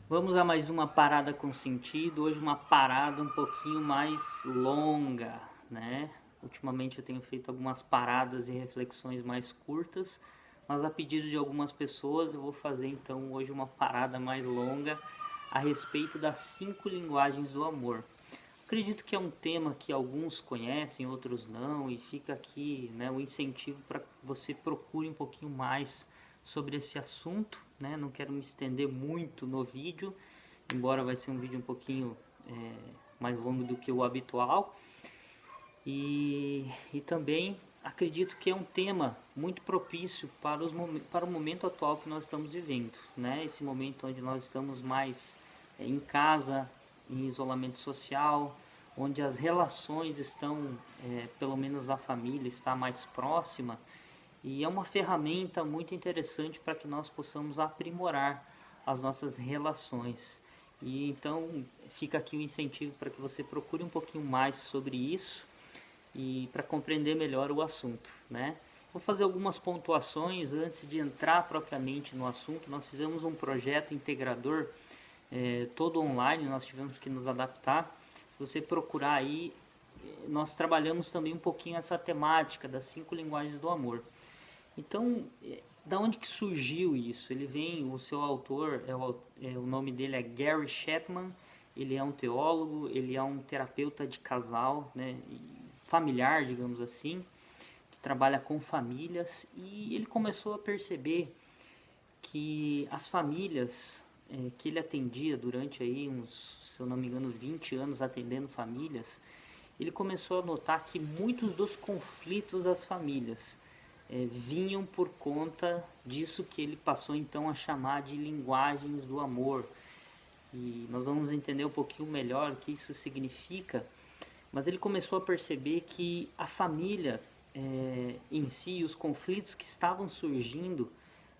Vamos a mais uma parada com sentido. Hoje uma parada um pouquinho mais longa, né? Ultimamente eu tenho feito algumas paradas e reflexões mais curtas, mas a pedido de algumas pessoas eu vou fazer então hoje uma parada mais longa a respeito das 5 linguagens do amor. Acredito que é um tema que alguns conhecem, outros não, e fica aqui, né, o incentivo para que você procure um pouquinho mais sobre esse assunto, né? Não quero me estender muito no vídeo, embora vai ser um vídeo um pouquinho mais longo do que o habitual. E também acredito que é um tema muito propício para o momento atual que nós estamos vivendo, né? Esse momento onde nós estamos mais em casa, em isolamento social, onde as relações estão, pelo menos a família está mais próxima, e é uma ferramenta muito interessante para que nós possamos aprimorar as nossas relações. E então fica aqui o incentivo para que você procure um pouquinho mais sobre isso e para compreender melhor o assunto, né? Vou fazer algumas pontuações antes de entrar propriamente no assunto. Nós fizemos um projeto integrador todo online, nós tivemos que nos adaptar. Se você procurar aí, nós trabalhamos também um pouquinho essa temática das 5 linguagens do amor. Então, da onde que surgiu isso? Ele vem, o seu autor, o nome dele é Gary Chapman, ele é um teólogo, ele é um terapeuta de casal, né, familiar, digamos assim, que trabalha com famílias, e ele começou a perceber que as famílias que ele atendia durante aí uns, se eu não me engano, 20 anos atendendo famílias, ele começou a notar que muitos dos conflitos das famílias vinham por conta disso que ele passou então a chamar de linguagens do amor. E nós vamos entender um pouquinho melhor o que isso significa, mas ele começou a perceber que a família em si, os conflitos que estavam surgindo,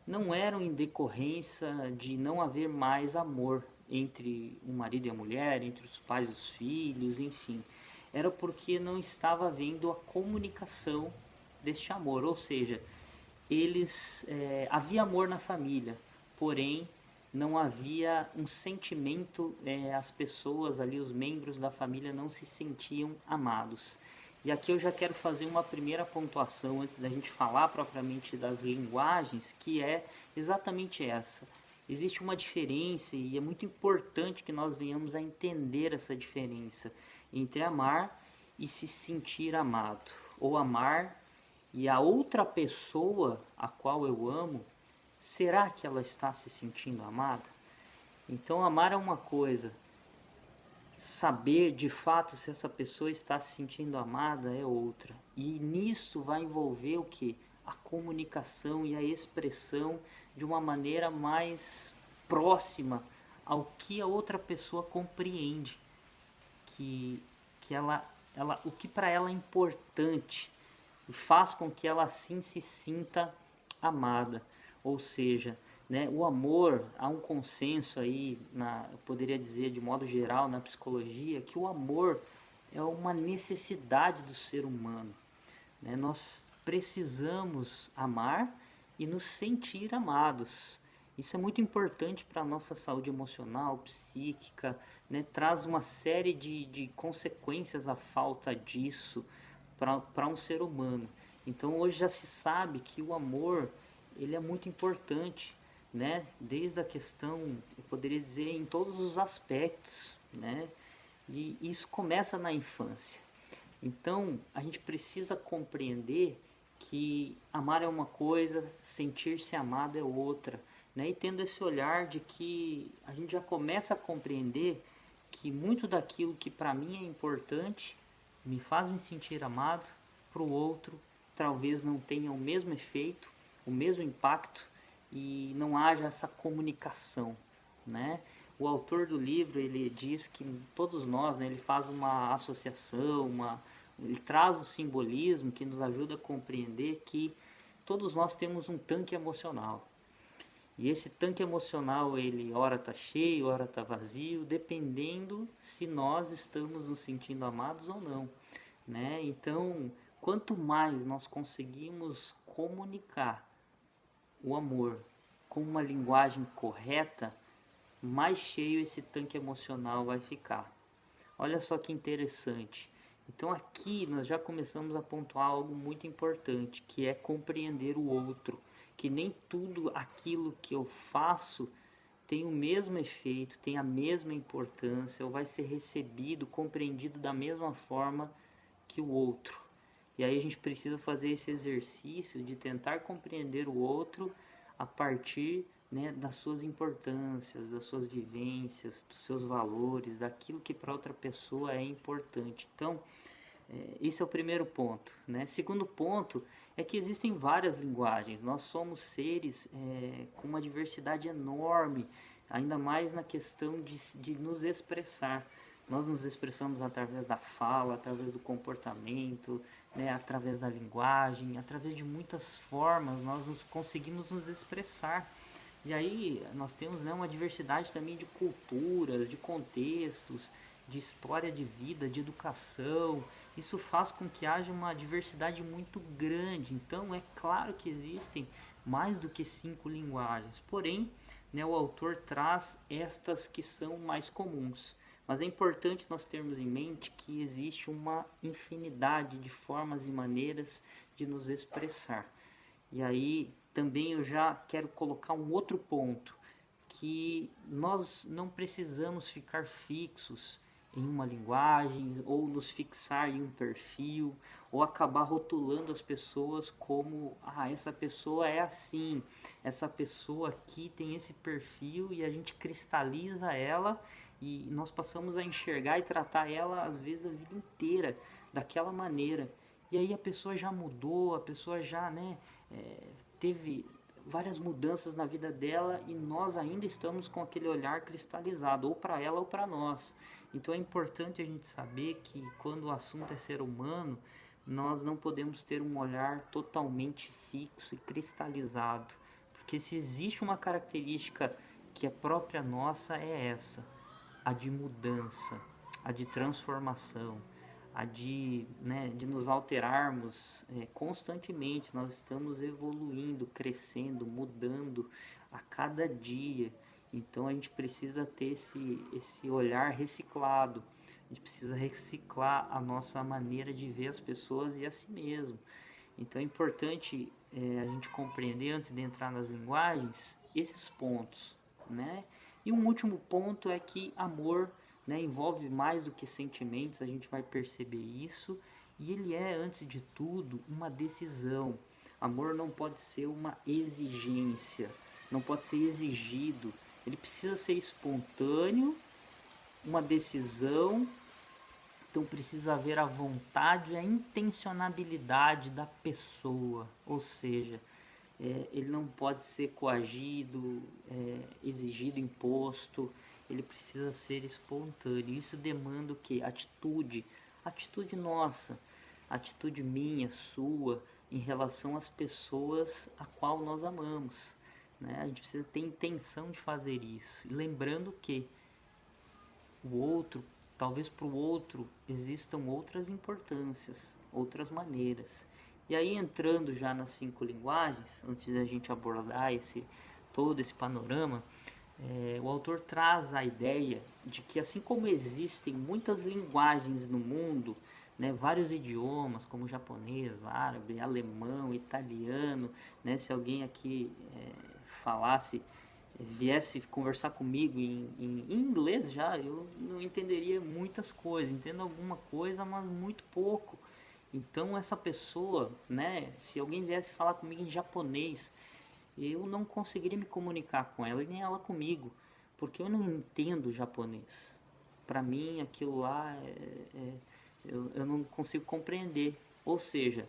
não eram em decorrência de não haver mais amor entre o marido e a mulher, entre os pais e os filhos, enfim. Era porque não estava havendo a comunicação deste amor, ou seja, havia amor na família, porém não havia um sentimento, as pessoas ali, os membros da família não se sentiam amados. E aqui eu já quero fazer uma primeira pontuação antes da gente falar propriamente das linguagens, que é exatamente essa. Existe uma diferença e é muito importante que nós venhamos a entender essa diferença entre amar e se sentir amado, ou amar e a outra pessoa a qual eu amo, será que ela está se sentindo amada? Então amar é uma coisa, saber de fato se essa pessoa está se sentindo amada é outra. E nisso vai envolver o que? A comunicação e a expressão de uma maneira mais próxima ao que a outra pessoa compreende, que o que para ela é importante e faz com que ela assim se sinta amada. Ou seja, né, o amor, há um consenso aí, eu poderia dizer de modo geral na psicologia, que o amor é uma necessidade do ser humano. Né? Nós precisamos amar e nos sentir amados. Isso é muito importante para a nossa saúde emocional, psíquica, né? Traz uma série de consequências a falta disso para um ser humano. Então hoje já se sabe que o amor ele é muito importante, né? Desde a questão, eu poderia dizer, em todos os aspectos, né? E isso começa na infância. Então a gente precisa compreender que amar é uma coisa, sentir-se amado é outra, né? E tendo esse olhar de que a gente já começa a compreender que muito daquilo que para mim é importante me faz me sentir amado, para o outro talvez não tenha o mesmo efeito, o mesmo impacto e não haja essa comunicação, né? O autor do livro ele diz que todos nós, né, ele faz uma associação, ele traz o simbolismo que nos ajuda a compreender que todos nós temos um tanque emocional. E esse tanque emocional, ele ora está cheio, ora está vazio, dependendo se nós estamos nos sentindo amados ou não, né? Então, quanto mais nós conseguimos comunicar o amor com uma linguagem correta, mais cheio esse tanque emocional vai ficar. Olha só que interessante. Então aqui nós já começamos a pontuar algo muito importante, que é compreender o outro, que nem tudo aquilo que eu faço tem o mesmo efeito, tem a mesma importância, ou vai ser recebido, compreendido da mesma forma que o outro. E aí a gente precisa fazer esse exercício de tentar compreender o outro a partir, né, das suas importâncias, das suas vivências, dos seus valores, daquilo que para outra pessoa é importante. Então, esse é o primeiro ponto, né? Segundo ponto é que existem várias linguagens. Nós somos seres com uma diversidade enorme, ainda mais na questão de nos expressar. Nós nos expressamos através da fala, através do comportamento, né, através da linguagem, através de muitas formas nós conseguimos nos expressar. E aí nós temos, né, uma diversidade também de culturas, de contextos, de história de vida, de educação. Isso faz com que haja uma diversidade muito grande. Então é claro que existem mais do que 5 linguagens. Porém, né, o autor traz estas que são mais comuns. Mas é importante nós termos em mente que existe uma infinidade de formas e maneiras de nos expressar. E aí também eu já quero colocar um outro ponto, que nós não precisamos ficar fixos em uma linguagem ou nos fixar em um perfil ou acabar rotulando as pessoas como essa pessoa é assim, essa pessoa aqui tem esse perfil, e a gente cristaliza ela e nós passamos a enxergar e tratar ela às vezes a vida inteira daquela maneira. E aí a pessoa já mudou, a pessoa já, né, teve várias mudanças na vida dela e nós ainda estamos com aquele olhar cristalizado, ou para ela ou para nós. Então é importante a gente saber que quando o assunto é ser humano, nós não podemos ter um olhar totalmente fixo e cristalizado, porque se existe uma característica que é própria nossa, é essa, a de mudança, a de transformação, a de nos alterarmos constantemente. Nós estamos evoluindo, crescendo, mudando a cada dia. Então a gente precisa ter esse olhar reciclado. A gente precisa reciclar a nossa maneira de ver as pessoas e a si mesmo. Então é importante a gente compreender, antes de entrar nas linguagens, esses pontos, né? E um último ponto é que amor, né, envolve mais do que sentimentos, a gente vai perceber isso, e ele é, antes de tudo, uma decisão. Amor não pode ser uma exigência, não pode ser exigido, ele precisa ser espontâneo, uma decisão. Então precisa haver a vontade e a intencionalidade da pessoa, ou seja, ele não pode ser coagido, exigido, imposto, ele precisa ser espontâneo. Isso demanda o quê? Atitude nossa, atitude minha, sua, em relação às pessoas a qual nós amamos, né? A gente precisa ter intenção de fazer isso, lembrando que o outro, talvez para o outro existam outras importâncias, outras maneiras. E aí, entrando já nas 5 linguagens, antes da gente abordar todo esse panorama, o autor traz a ideia de que, assim como existem muitas linguagens no mundo, né, vários idiomas como japonês, árabe, alemão, italiano, né, se alguém aqui viesse conversar comigo em inglês já, eu não entenderia muitas coisas, entendo alguma coisa, mas muito pouco. Então essa pessoa, né, se alguém viesse falar comigo em japonês, eu não conseguiria me comunicar com ela e nem ela comigo, porque eu não entendo japonês. Para mim aquilo lá eu não consigo compreender. Ou seja,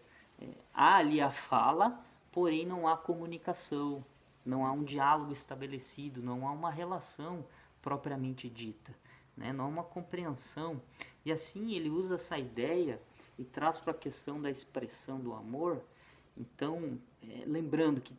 há ali a fala, porém não há comunicação, não há um diálogo estabelecido, não há uma relação propriamente dita, né? Não há uma compreensão. E assim ele usa essa ideia e traz para a questão da expressão do amor. Então, lembrando que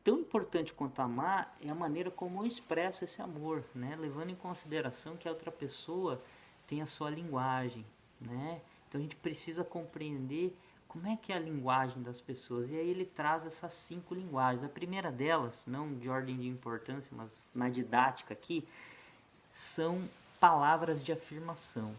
tão importante quanto amar é a maneira como eu expresso esse amor, né? Levando em consideração que a outra pessoa tem a sua linguagem, né? Então a gente precisa compreender como é que é a linguagem das pessoas? E aí ele traz essas 5 linguagens. A primeira delas, não de ordem de importância, mas na didática aqui, são palavras de afirmação.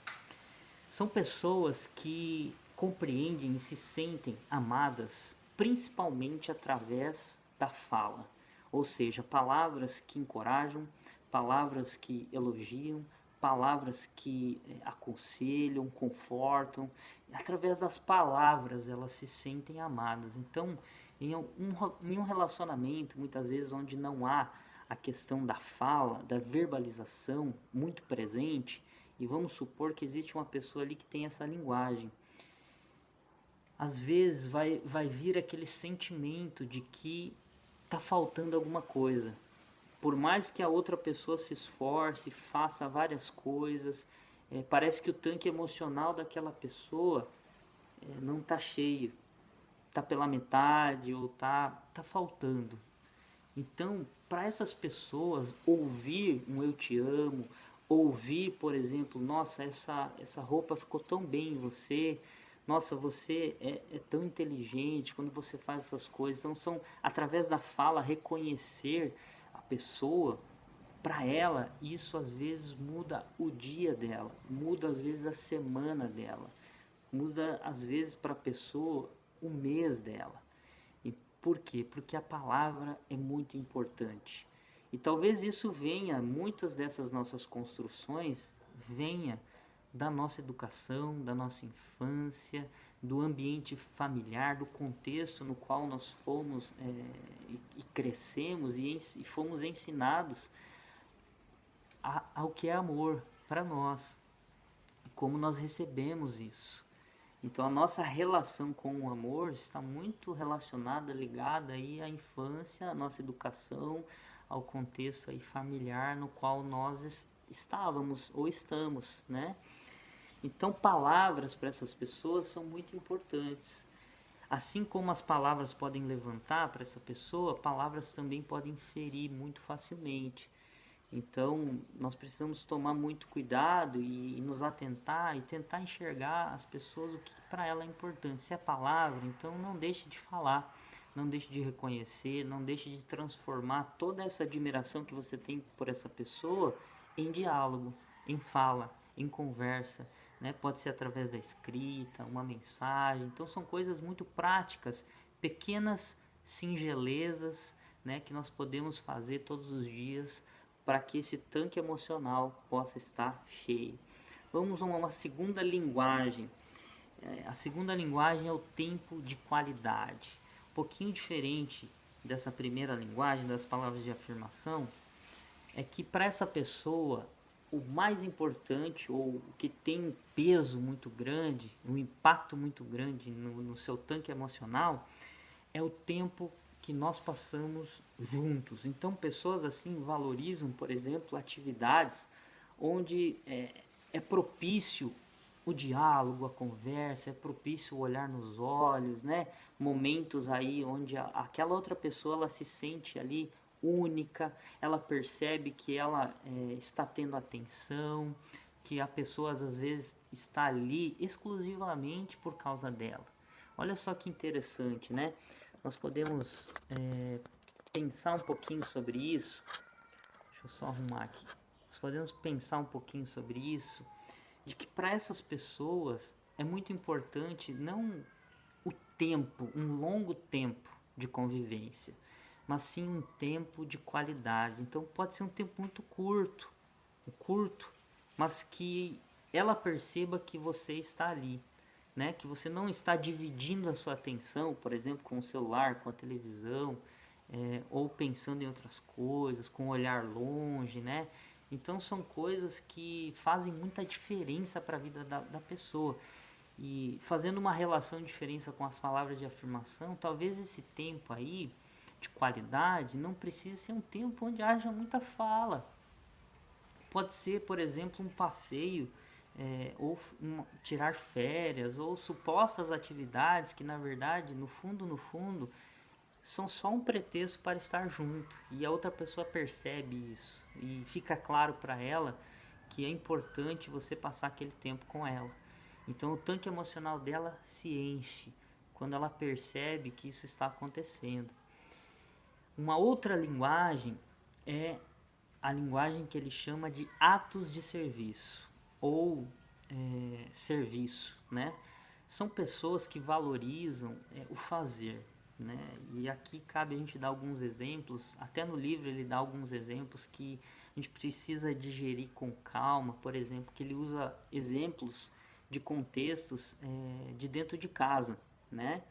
São pessoas que compreendem e se sentem amadas principalmente através da fala. Ou seja, palavras que encorajam, palavras que elogiam, palavras que aconselham, confortam. Através das palavras elas se sentem amadas. Então, em um relacionamento, muitas vezes, onde não há a questão da fala, da verbalização muito presente, e vamos supor que existe uma pessoa ali que tem essa linguagem, às vezes vai vir aquele sentimento de que está faltando alguma coisa. Por mais que a outra pessoa se esforce, faça várias coisas, parece que o tanque emocional daquela pessoa não está cheio, está pela metade ou está faltando. Então, para essas pessoas, ouvir um eu te amo, ouvir, por exemplo, nossa, essa roupa ficou tão bem em você, nossa, você é tão inteligente quando você faz essas coisas. Então, são através da fala reconhecer a pessoa. Para ela, isso às vezes muda o dia dela, muda às vezes a semana dela, muda às vezes para a pessoa o mês dela. E por quê? Porque a palavra é muito importante. E talvez isso venha, muitas dessas nossas construções, venha da nossa educação, da nossa infância, do ambiente familiar, do contexto no qual nós fomos e crescemos e fomos ensinados ao que é amor para nós, como nós recebemos isso. Então a nossa relação com o amor está muito relacionada, ligada aí à infância, à nossa educação, ao contexto aí familiar no qual nós estávamos ou estamos, né? Então palavras para essas pessoas são muito importantes. Assim como as palavras podem levantar para essa pessoa, palavras também podem ferir muito facilmente. Então, nós precisamos tomar muito cuidado e nos atentar e tentar enxergar as pessoas, o que para ela é importante. Se é palavra, então não deixe de falar, não deixe de reconhecer, não deixe de transformar toda essa admiração que você tem por essa pessoa em diálogo, em fala, em conversa, né? Pode ser através da escrita, uma mensagem. Então, são coisas muito práticas, pequenas singelezas, né, que nós podemos fazer todos os dias para que esse tanque emocional possa estar cheio. Vamos a uma segunda linguagem. A segunda linguagem é o tempo de qualidade. Um pouquinho diferente dessa primeira linguagem, das palavras de afirmação, é que para essa pessoa, o mais importante, ou o que tem um peso muito grande, um impacto muito grande no seu tanque emocional, é o tempo que nós passamos juntos. Então, pessoas assim valorizam, por exemplo, atividades onde é propício o diálogo, a conversa, é propício o olhar nos olhos, né? Momentos aí onde aquela outra pessoa ela se sente ali única, ela percebe que ela está tendo atenção, que a pessoa às vezes está ali exclusivamente por causa dela. Olha só que interessante, né? Nós podemos pensar um pouquinho sobre isso. Deixa eu só arrumar aqui. Nós podemos pensar um pouquinho sobre isso, de que para essas pessoas é muito importante não o tempo, um longo tempo de convivência, mas sim um tempo de qualidade. Então pode ser um tempo muito curto, mas que ela perceba que você está ali. Né, que você não está dividindo a sua atenção, por exemplo, com o celular, com a televisão, ou pensando em outras coisas, com o olhar longe, né? Então são coisas que fazem muita diferença para a vida da pessoa. E fazendo uma relação de diferença com as palavras de afirmação, talvez esse tempo aí de qualidade não precise ser um tempo onde haja muita fala. Pode ser, por exemplo, um passeio, ou tirar férias, ou supostas atividades que na verdade, no fundo, são só um pretexto para estar junto, e a outra pessoa percebe isso, e fica claro para ela que é importante você passar aquele tempo com ela. Então o tanque emocional dela se enche, quando ela percebe que isso está acontecendo. Uma outra linguagem é a linguagem que ele chama de atos de serviço ou serviço, né? São pessoas que valorizam o fazer, né? E aqui cabe a gente dar alguns exemplos, até no livro ele dá alguns exemplos que a gente precisa digerir com calma. Por exemplo, que ele usa exemplos de contextos de dentro de casa, né?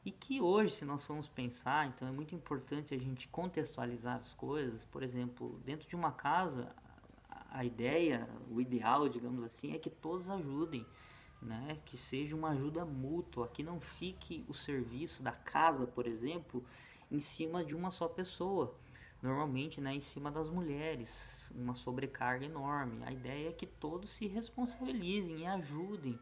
E que hoje, se nós formos pensar, então é muito importante a gente contextualizar as coisas. Por exemplo, dentro de uma casa, a ideia, o ideal, digamos assim, é que todos ajudem, né? Que seja uma ajuda mútua, que não fique o serviço da casa, por exemplo, em cima de uma só pessoa. Normalmente, né, em cima das mulheres, uma sobrecarga enorme. A ideia é que todos se responsabilizem e ajudem.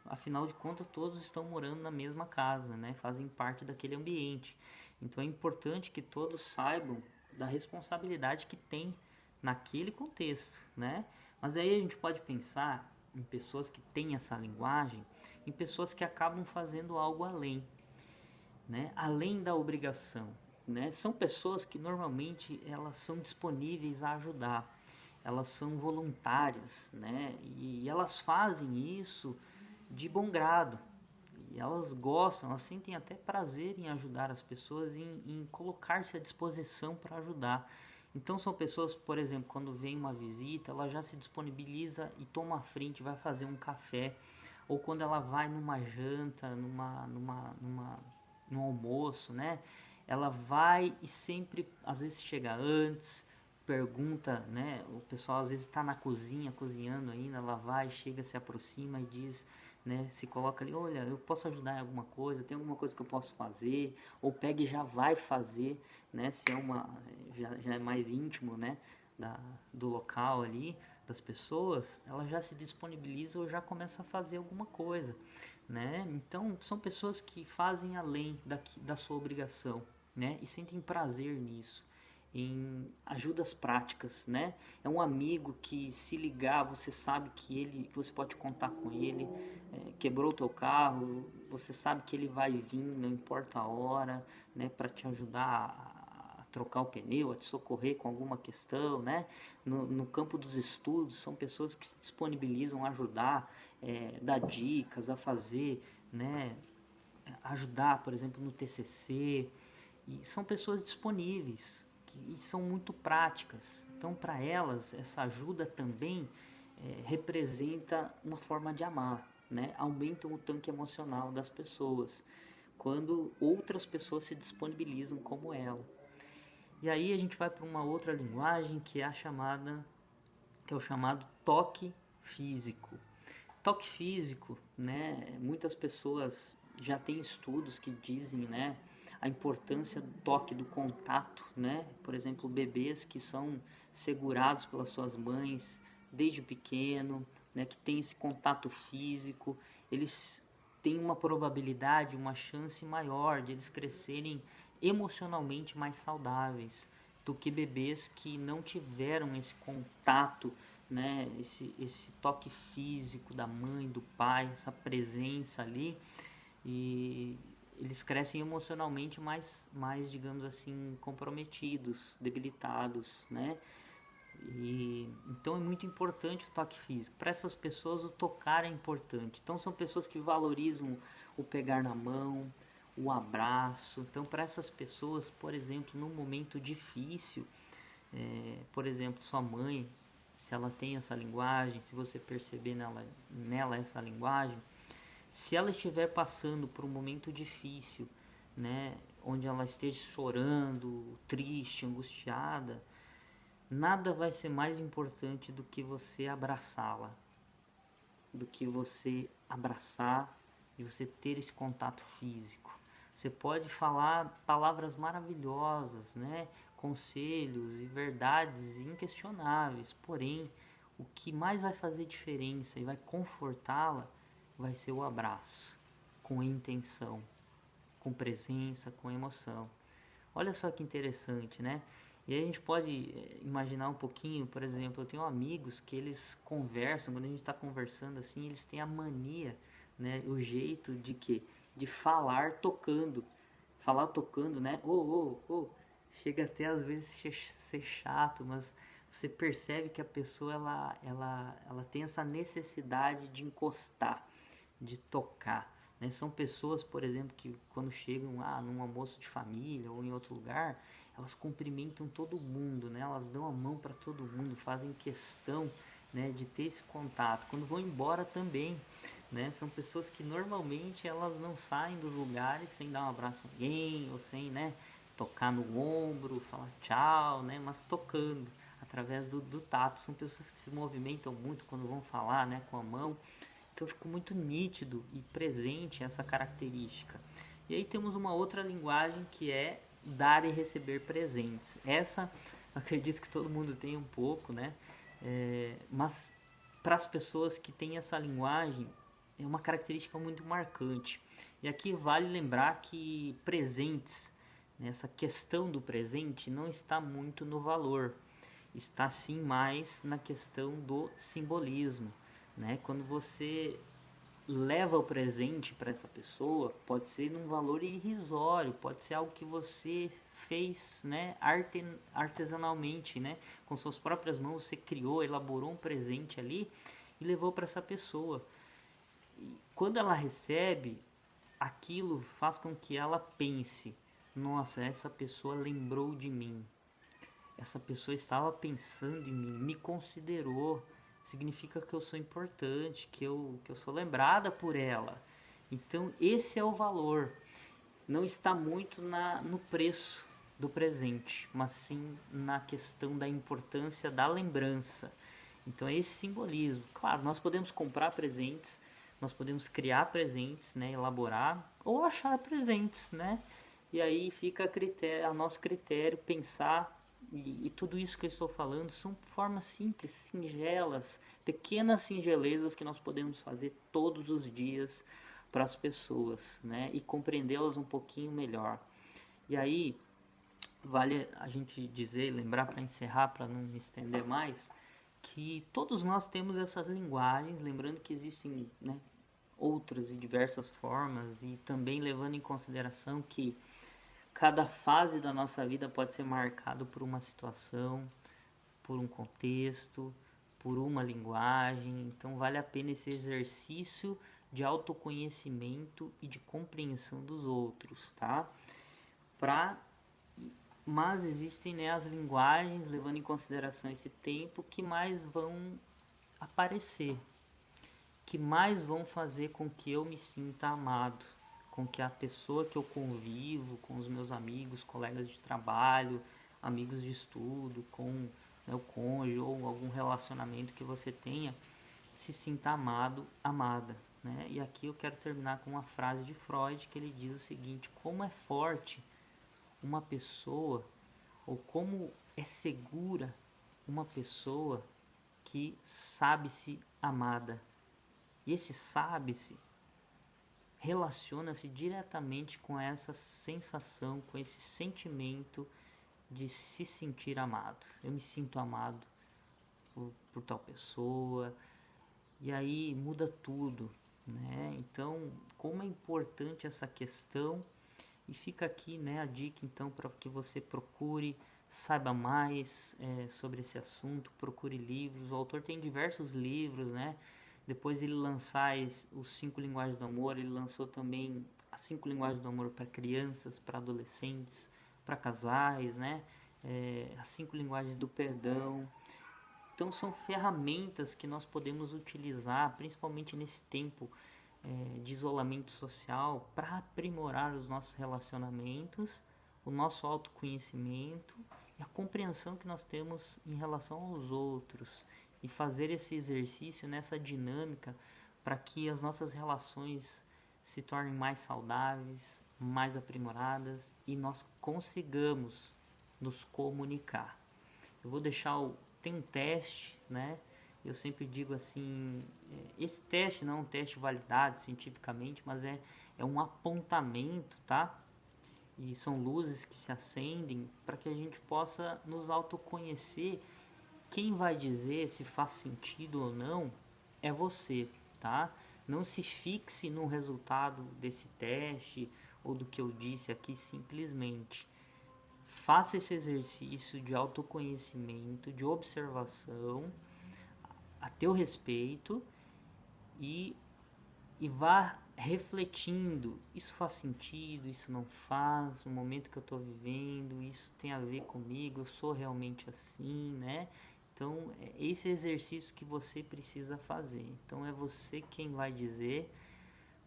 Afinal de contas, todos estão morando na mesma casa, né? Fazem parte daquele ambiente. Então é importante que todos saibam da responsabilidade que tem naquele contexto, né? Mas aí a gente pode pensar em pessoas que têm essa linguagem, em pessoas que acabam fazendo algo além, né? Além da obrigação, né? São pessoas que normalmente elas são disponíveis a ajudar, elas são voluntárias, né? E elas fazem isso de bom grado. E elas gostam, elas sentem até prazer em ajudar as pessoas, em colocar-se à disposição para ajudar. Então são pessoas, por exemplo, quando vem uma visita, ela já se disponibiliza e toma a frente, vai fazer um café. Ou quando ela vai numa janta, num almoço, né? Ela vai e sempre, às vezes chega antes, pergunta, né? O pessoal às vezes está na cozinha, cozinhando ainda, ela vai, chega, se aproxima e diz, né? Se coloca ali, olha, eu posso ajudar em alguma coisa, tem alguma coisa que eu posso fazer, ou pega e já vai fazer, né? Se é já é mais íntimo, né? Do local ali, das pessoas, ela já se disponibiliza ou já começa a fazer alguma coisa, né? Então são pessoas que fazem além da sua obrigação, né? E sentem prazer nisso, em ajudas práticas, né? É um amigo que, se ligar, você sabe que você pode contar com ele. Quebrou o teu carro, você sabe que ele vai vir, não importa a hora, né? Para te ajudar a trocar o pneu, a te socorrer com alguma questão, né? No campo dos estudos, são pessoas que se disponibilizam a ajudar, dar dicas, a fazer, né? Ajudar, por exemplo, no TCC. E são pessoas disponíveis, e são muito práticas. Então, para elas, essa ajuda também representa uma forma de amar, né? Aumentam o tanque emocional das pessoas quando outras pessoas se disponibilizam como ela. E aí a gente vai para uma outra linguagem que é que é o chamado toque físico. Toque físico, né? Muitas pessoas já têm estudos que dizem, né, a importância do toque, do contato, né? Por exemplo, bebês que são segurados pelas suas mães desde pequeno, né, que tem esse contato físico, eles têm uma probabilidade, uma chance maior de eles crescerem emocionalmente mais saudáveis do que bebês que não tiveram esse contato, né, esse toque físico da mãe, do pai, essa presença ali, e eles crescem emocionalmente mais, digamos assim, comprometidos, debilitados, né? E então é muito importante o toque físico. Para essas pessoas, o tocar é importante. Então são pessoas que valorizam o pegar na mão, o abraço. Então, para essas pessoas, por exemplo, num momento difícil, por exemplo, sua mãe, se ela tem essa linguagem, se você perceber nela essa linguagem, se ela estiver passando por um momento difícil, né, onde ela esteja chorando, triste, angustiada, nada vai ser mais importante do que você abraçá-la, do que você abraçar e você ter esse contato físico. Você pode falar palavras maravilhosas, né? Conselhos e verdades inquestionáveis, porém, o que mais vai fazer diferença e vai confortá-la vai ser o abraço, com intenção, com presença, com emoção. Olha só que interessante, né? E aí a gente pode imaginar um pouquinho, por exemplo, eu tenho amigos que eles conversam, quando a gente está conversando assim, eles têm a mania, né, o jeito de que de falar tocando. Falar tocando, né? Chega até às vezes ser chato, mas você percebe que a pessoa ela tem essa necessidade de encostar, de tocar. Né? São pessoas, por exemplo, que quando chegam num almoço de família ou em outro lugar, elas cumprimentam todo mundo, né? Elas dão a mão para todo mundo, fazem questão, né, de ter esse contato. Quando vão embora também, né? São pessoas que normalmente elas não saem dos lugares sem dar um abraço a ninguém ou sem, né, tocar no ombro, falar tchau, né? Mas tocando através do tato. São pessoas que se movimentam muito quando vão falar, né, com a mão. Então ficou muito nítido e presente essa característica. E aí temos uma outra linguagem que é dar e receber presentes. Essa acredito que todo mundo tem um pouco, né? Mas para as pessoas que têm essa linguagem é uma característica muito marcante. E aqui vale lembrar que presentes, né, essa questão do presente não está muito no valor, está sim mais na questão do simbolismo. Né? Quando você leva o presente para essa pessoa, pode ser num valor irrisório, pode ser algo que você fez, né, artesanalmente, né, com suas próprias mãos, você criou, elaborou um presente ali e levou para essa pessoa. E quando ela recebe, aquilo faz com que ela pense: nossa, essa pessoa lembrou de mim, essa pessoa estava pensando em mim, me considerou. Significa que eu sou importante, que eu sou lembrada por ela. Então esse é o valor. Não está muito no preço do presente, mas sim na questão da importância da lembrança. Então é esse simbolismo. Claro, nós podemos comprar presentes, nós podemos criar presentes, né, elaborar ou achar presentes, né? E aí fica a nosso critério pensar. E tudo isso que eu estou falando são formas simples, singelas, pequenas singelezas que nós podemos fazer todos os dias para as pessoas, né? E compreendê-las um pouquinho melhor. E aí, vale a gente dizer, lembrar para encerrar, para não me estender mais, que todos nós temos essas linguagens, lembrando que existem, né, outras e diversas formas, e também levando em consideração que cada fase da nossa vida pode ser marcado por uma situação, por um contexto, por uma linguagem. Então vale a pena esse exercício de autoconhecimento e de compreensão dos outros, tá? Mas existem, né, as linguagens, levando em consideração esse tempo, que mais vão aparecer, que mais vão fazer com que eu me sinta amado, com que a pessoa que eu convivo, com os meus amigos, colegas de trabalho, amigos de estudo, com, né, o cônjuge ou algum relacionamento que você tenha, se sinta amado, amada. Né? E aqui eu quero terminar com uma frase de Freud que ele diz o seguinte: como é forte uma pessoa, ou como é segura uma pessoa que sabe-se amada. E esse sabe-se relaciona-se diretamente com essa sensação, com esse sentimento de se sentir amado. Eu me sinto amado por tal pessoa, e aí muda tudo, né? Então, como é importante essa questão, e fica aqui, né, a dica então para que você procure, saiba mais sobre esse assunto, procure livros. O autor tem diversos livros, né? Depois ele lançar os 5 linguagens do amor, ele lançou também as 5 linguagens do amor para crianças, para adolescentes, para casais, né? As 5 linguagens do perdão. Então são ferramentas que nós podemos utilizar, principalmente nesse tempo de isolamento social, para aprimorar os nossos relacionamentos, o nosso autoconhecimento e a compreensão que nós temos em relação aos outros. E fazer esse exercício nessa dinâmica para que as nossas relações se tornem mais saudáveis, mais aprimoradas e nós consigamos nos comunicar. Eu vou deixar tem um teste, né? Eu sempre digo assim, esse teste não é um teste validado cientificamente, mas é um apontamento, tá? E são luzes que se acendem para que a gente possa nos autoconhecer. Quem vai dizer se faz sentido ou não é você, tá? Não se fixe no resultado desse teste ou do que eu disse aqui simplesmente. Faça esse exercício de autoconhecimento, de observação a teu respeito e vá refletindo, isso faz sentido, isso não faz, o momento que eu estou vivendo, isso tem a ver comigo, eu sou realmente assim, né? Então, esse exercício que você precisa fazer. Então, é você quem vai dizer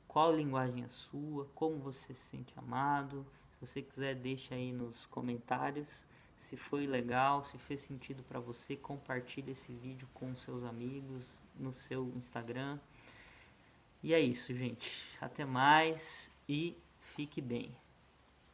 qual linguagem é sua, como você se sente amado. Se você quiser, deixa aí nos comentários se foi legal, se fez sentido para você. Compartilhe esse vídeo com seus amigos no seu Instagram. E é isso, gente. Até mais e fique bem.